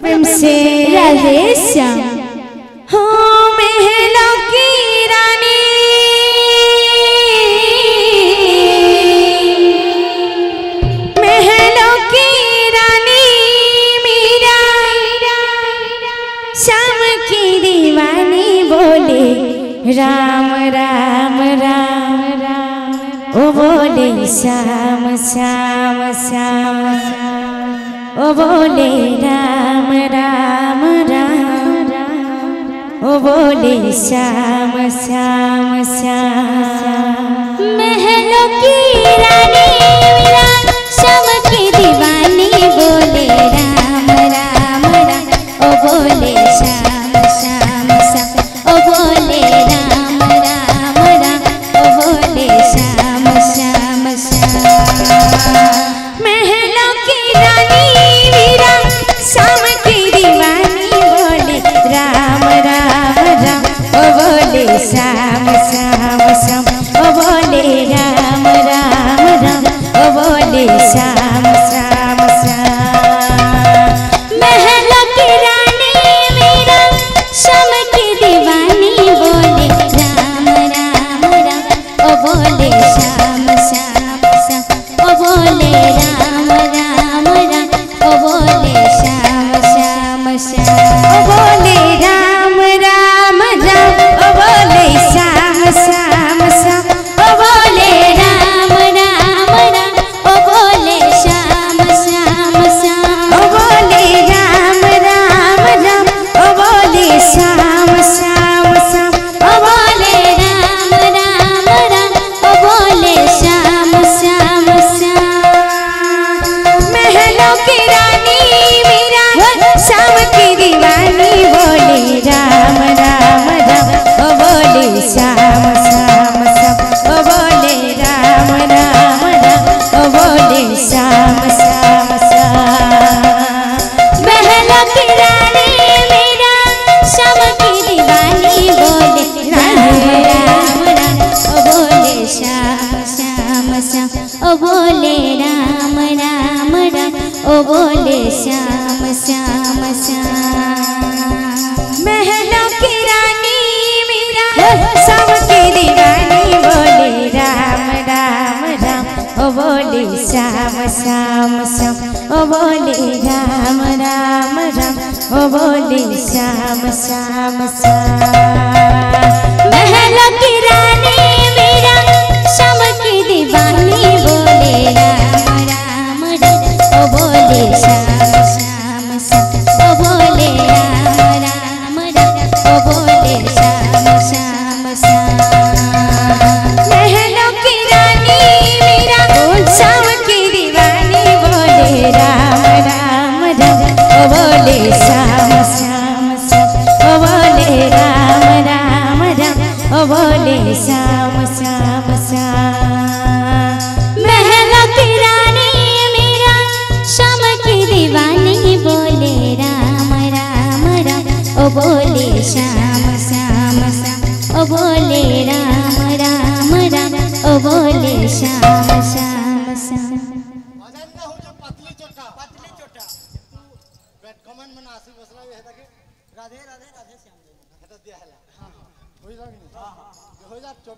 प्रेम से राधे श्याम हो महलों की रानी महलों की रानी मीरा श्याम की दीवानी बोले राम राम राम राम ओ बोले श्याम श्याम श्याम ओ बोले राम राम राम ओ बोले श्याम श्याम श्याम महलों की रानी मीरा श्याम की दीवानी बोले राम राम राम ओ बोले श्याम श्याम श्याम ओ बोले राम राम राम ओ बोले श्याम श्याम श्याम महलों की रानी मीरा श्याम की दीवानी बोले राम राम राम ओ बोले श्याम श्याम श्याम ओ बोले राम राम राम ओ बोले श्याम श्याम श्याम महलों की रानी मीरा श्याम की दीवानी बोले राम राम राम ओ बोले श्याम श्याम श्याम ओ बोले राम राम राम ओ बोले श्याम श्याम श्याम ओ बोले राम राम राम ओ बोले श्याम श्याम श्याम ओ बोले राम राम राम ओ बोले श्याम श्याम श्याम ओ बोले राम राम राम ओ बोले श्याम श्याम श्याम ओ बोले राम राम राम ओ बोले श्याम श्याम श्याम महलों की रानी मीरा श्याम की दीवानी बोले राम राम राम ओ बोले श्याम श्याम श्याम ओ बोले राम राम राम ओ बोले श्याम श्याम श्याम महलों की रानी मीरा श्याम की दीवानी बोले राम राम राम ओ बोले श्याम श्याम श्याम ओ बोले राम राम राम ओ बोले श्याम श्याम श्याम महलों की रानी मीरा श्याम की दीवानी बोले राम राम राम ओ बोले श्याम श्याम श्याम ओ बोले राम राम राम ओ बोले श्याम श्याम श्याम महलों की रानी मीरा श्याम की दीवानी बोले राम राम राम ओ बोले श्याम श्याम श्याम ओ बोले राम राम राम ओ बोले श्याम श्याम श्याम महलों की रानी मीरा श्याम की दीवानी बोले राम राम राम ओ बोले श्याम श्याम श्याम ओ बोले राम राम राम ओ बोले श्याम श्याम श्याम महलों की रानी मीरा श्याम की दीवानी बोले राम राम राम ओ बोले श्याम श्याम श्याम ओ बोले राम राम राम ओ बोले श्याम श्याम श्याम राधे राधे राधे श्याम